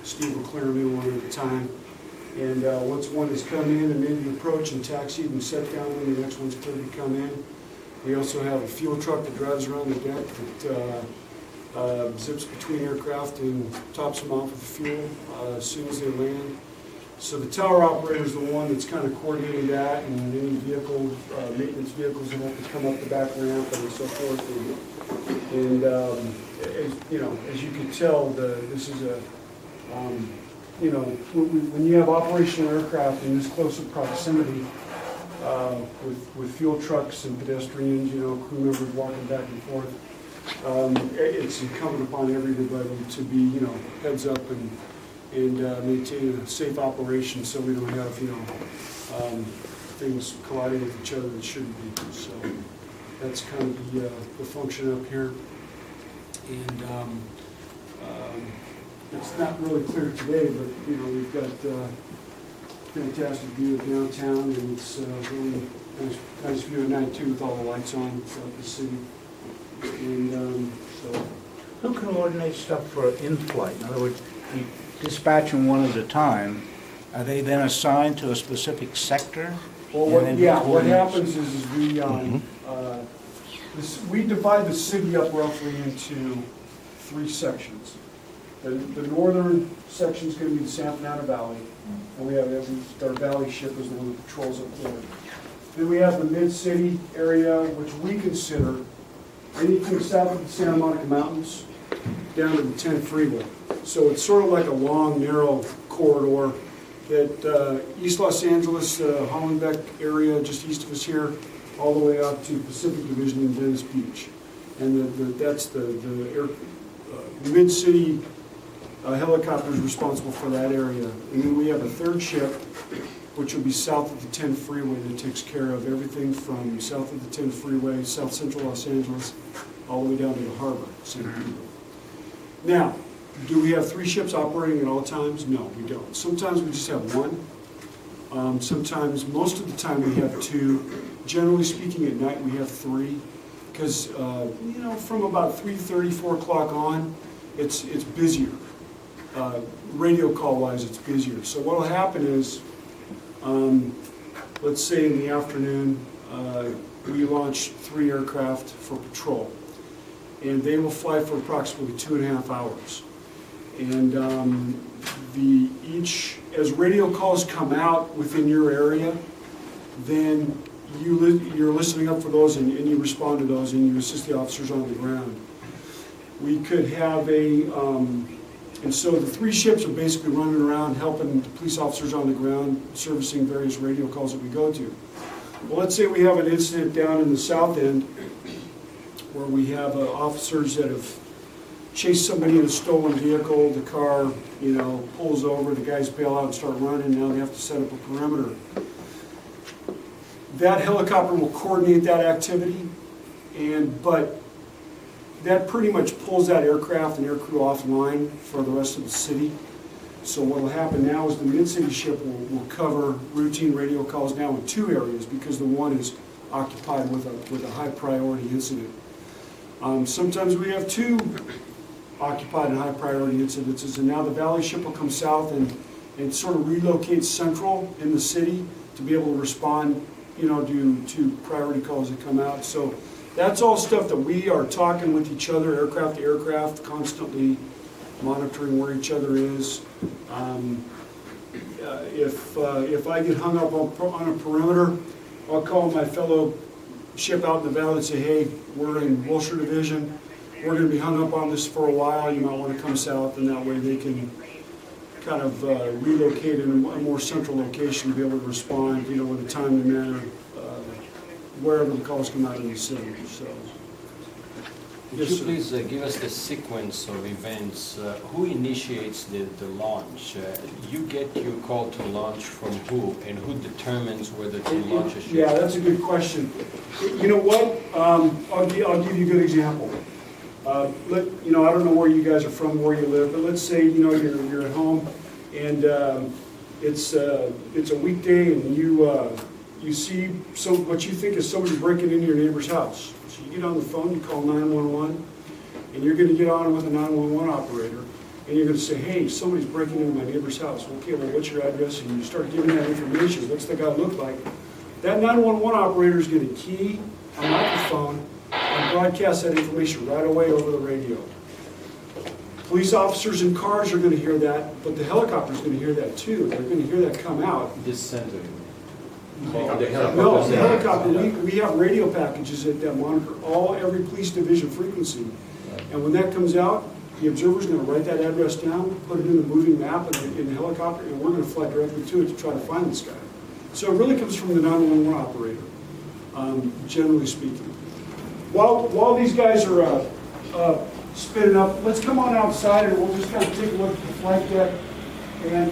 Steve will clear them in one at a time. And once one has come in and made the approach and taxied and set down, when the next one's clear to come in. We also have a fuel truck that drives around the deck that zips between aircraft and tops them off with fuel as soon as they land. So the tower operator is the one that's kind of coordinating that, and any vehicle, maintenance vehicles that have to come up the back ramp and so forth. And as you can tell, this is a, when you have operational aircraft in this close of proximity, with fuel trucks and pedestrians, crew members walking back and forth, it's incumbent upon everybody to be, heads up and maintain a safe operation so we don't have, things colliding with each other that shouldn't be. So that's kind of the function up here. And it's not really clear today, but, we've got fantastic view of downtown, and it's really nice view at night too with all the lights on throughout the city. And so. Who coordinates stuff for in-flight? In other words, you dispatch them one at a time. Are they then assigned to a specific sector? Well, what happens is we divide the city up roughly into 3 sections. The northern section is going to be the San Fernando Valley, and we have our valley ship is the one that patrols up there. Then we have the mid-city area, which we consider anything south of the Santa Monica Mountains down to the 10 freeway. So it's sort of like a long, narrow corridor that East Los Angeles, Hollenbeck area, just east of us here, all the way out to Pacific Division in Venice Beach. And that's the mid-city helicopter is responsible for that area. And then we have a third ship, which will be south of the 10 freeway, that takes care of everything from south of the 10 freeway, south central Los Angeles, all the way down to the harbor, San Diego. Now, do we have 3 ships operating at all times? No, we don't. Sometimes we just have 1. Sometimes, most of the time we have 2. Generally speaking, at night we have 3. Because, from about 3:30, 4 o'clock on, it's busier. Radio call-wise, it's busier. So what will happen is, let's say in the afternoon, we launch 3 aircraft for patrol. And they will fly for approximately 2.5 hours. And as radio calls come out within your area, then you're listening up for those and you respond to those and you assist the officers on the ground. We could have and so the 3 ships are basically running around helping the police officers on the ground, servicing various radio calls that we go to. Well, let's say we have an incident down in the south end where we have officers that have chased somebody in a stolen vehicle. The car, pulls over, the guys bail out and start running. Now they have to set up a perimeter. That helicopter will coordinate that activity, but that pretty much pulls that aircraft and aircrew offline for the rest of the city. So what will happen now is the mid-city ship will cover routine radio calls now in 2 areas because the one is occupied with a high priority incident. Sometimes we have 2 occupied and high priority incidences, and now the valley ship will come south and sort of relocate central in the city to be able to respond, to priority calls that come out. So that's all stuff that we are talking with each other, aircraft to aircraft, constantly monitoring where each other is. If I get hung up on a perimeter, I'll call my fellow ship out in the valley and say, hey, we're in Wilshire Division. We're going to be hung up on this for a while. You might want to come south, and that way they can kind of relocate in a more central location to be able to respond, in a timely manner, wherever the calls come out in the city. So, Would you please give us the sequence of events? Who initiates the launch? You get your call to launch from who, and who determines whether to launch a ship? Yeah, that's a good question. You know what? I'll give you a good example. I don't know where you guys are from, where you live, but let's say you're at home, and it's a weekday, and you see what you think is somebody breaking into your neighbor's house. So you get on the phone, you call 911, and you're going to get on with a 911 operator, and you're gonna say, hey, somebody's breaking into my neighbor's house. Okay, well, what's your address? And you start giving that information. What's the guy look like? That 911 operator is gonna key a microphone and broadcast that information right away over the radio. Police officers in cars are gonna hear that, but the helicopter's gonna hear that too. They're gonna hear that come out. This center. No, the helicopter, we have radio packages that monitor every police division frequency. And when that comes out, the observer's gonna write that address down, put it in the moving map in the helicopter, and we're gonna fly directly to it to try to find this guy. So it really comes from the 911 operator, generally speaking. While these guys are spinning up, let's come on outside and we'll just kind of take a look at the flight deck. And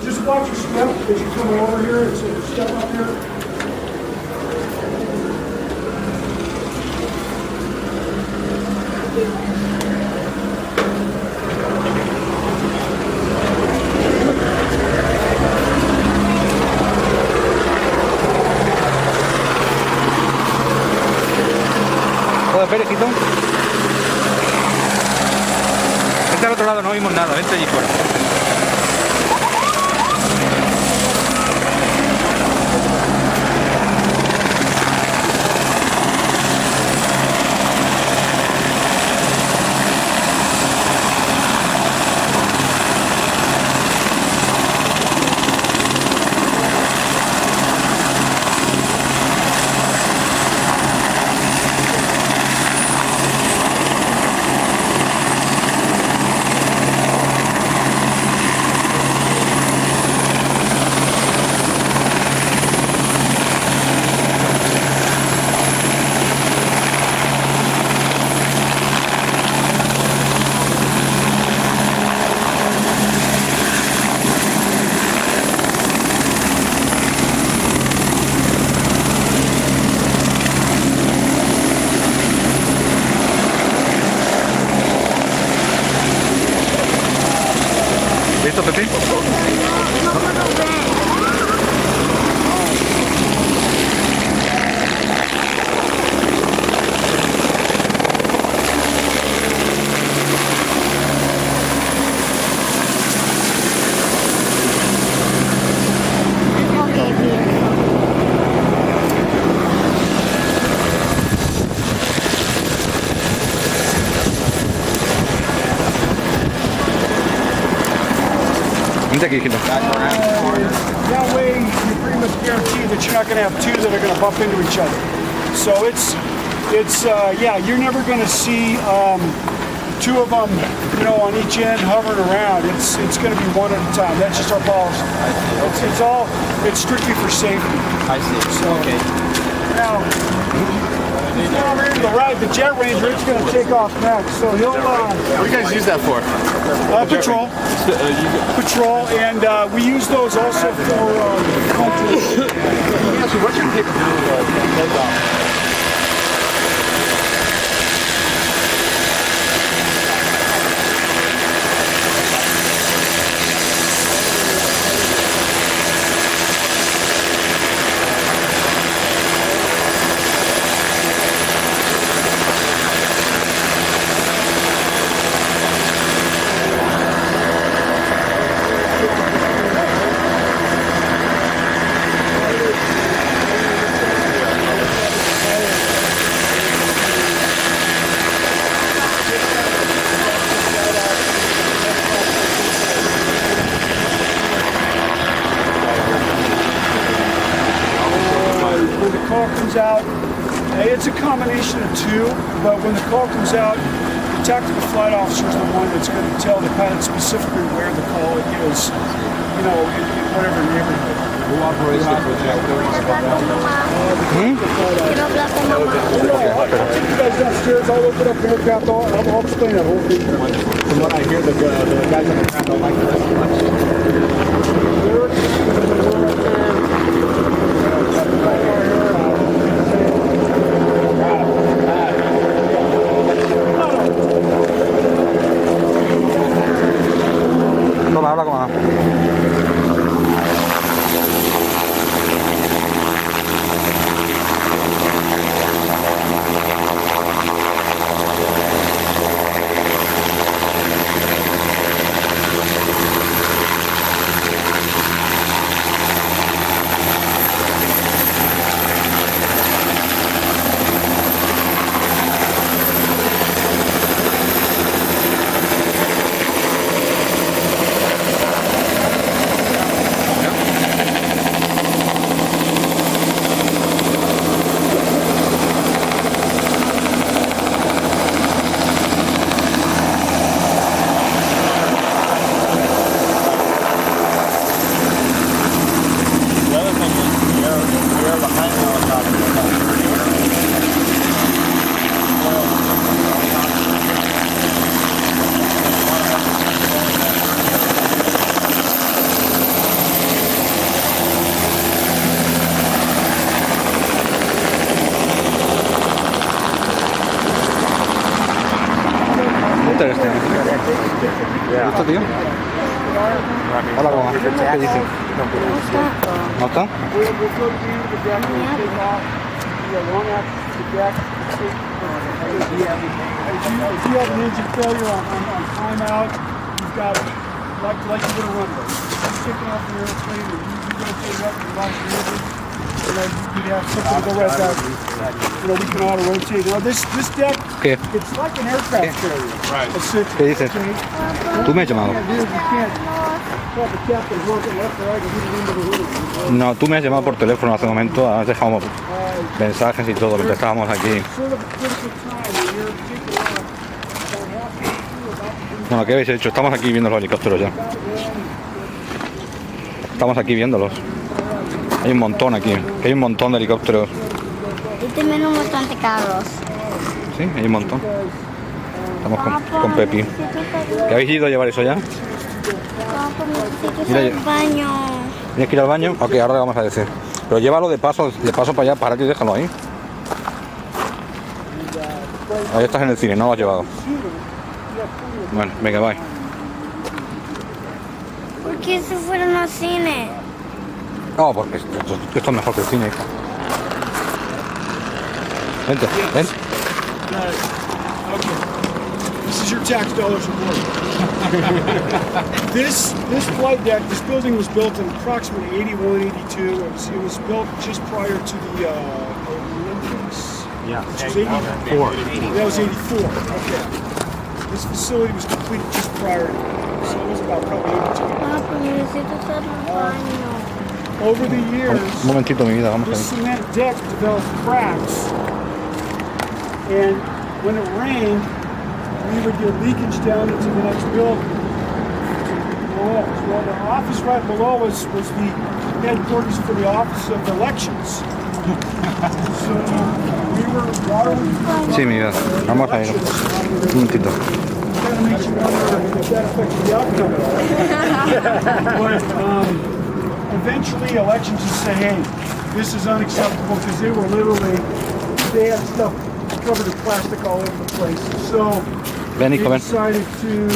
just watch your step as you're coming over here. It's a step up here. ¿Puedes ver, hijito? Este al otro lado no vimos nada, vente allí fuera. ¿Listo, Pepe? Vente aquí, hijito. That way, you pretty much guarantee that you're not going to have two that are going to bump into each other. So yeah, you're never going to see two of them, on each end hovering around. It's going to be one at a time. That's just our policy. It's strictly for safety. I see. So, Okay. Now, over here to the right, the Jet Ranger, it's going to take off next. So he'll What do you guys use that for? patrol. Patrol, and we use those also for What's your capability of takeoff? when the call comes out, it's a combination of two, but when the call comes out, the tactical flight officer is the one that's going to tell the pilot specifically where the call is, in whatever neighborhood. Who operates the projector? Quiero hablar con mamá. I'll take you guys downstairs, I'll open up the aircraft, I'll explain that whole thing. From what I hear, the guys on the ground don't like this too much. Toma, habla con mamá. Hola, ¿cómo va? ¿Qué dicen? ¿No está? We'll go to the end of the deck, we'll take off, long access to the deck. If you have an engine failure on timeout, you've got, like you would a runway. You're taking off the airplane, and you rotate up and launch the engine. You'd have something to go right back. We can auto-rotate. Now, this deck, ¿Qué? it's like an aircraft carrier. Right. ¿Qué dices? ¿Tú me has llamado? You can't have the captain working left or right and get into the room. No, tú me has llamado por teléfono hace un momento, has dejado mensajes y todo, mientras estábamos aquí. Sort of a critical time when you're taking off about halfway through about Bueno, ¿qué habéis hecho? Estamos aquí viendo los helicópteros ya. Estamos aquí viéndolos. Hay un montón aquí, hay un montón de helicópteros. Y también un montón de carros. Sí, hay un montón. Estamos con Pepi. ¿Qué habéis ido a llevar eso ya? Papá, necesito Mira, ir al baño. ¿Tienes que ir al baño? Ok, ahora le vamos a decir. Pero llévalo de paso para allá, párate y déjalo ahí. Ahí estás en el cine, no lo has llevado. Bueno, venga, bye. ¿Por qué se fueron al cine? No, porque esto es mejor que el cine, hija. Vente, ven. Okay. This is your tax dollars report. This flight deck, this building was built in approximately 81, 82. It was built just prior to the Olympics. Yeah. Which was 84. That was 84. Okay. This facility was completed just prior to that. So it was about probably 82. Papá, necesito ir al baño. Over the years, Un momentito, mi vida, vamos this ahí. cement deck developed cracks, and when it rained, we would get leakage down into the next building. Below us. Well, the office right below us was the headquarters for the Office of Elections. So we were water. Sí, mi vida, vamos a ir. Un momentito. Kind of makes you wonder if that affected the outcome at all. But eventually, elections just say, hey, this is unacceptable, because they were literally, they had stuff covered in plastic all over the place. So Ven, they hijo, ven. decided to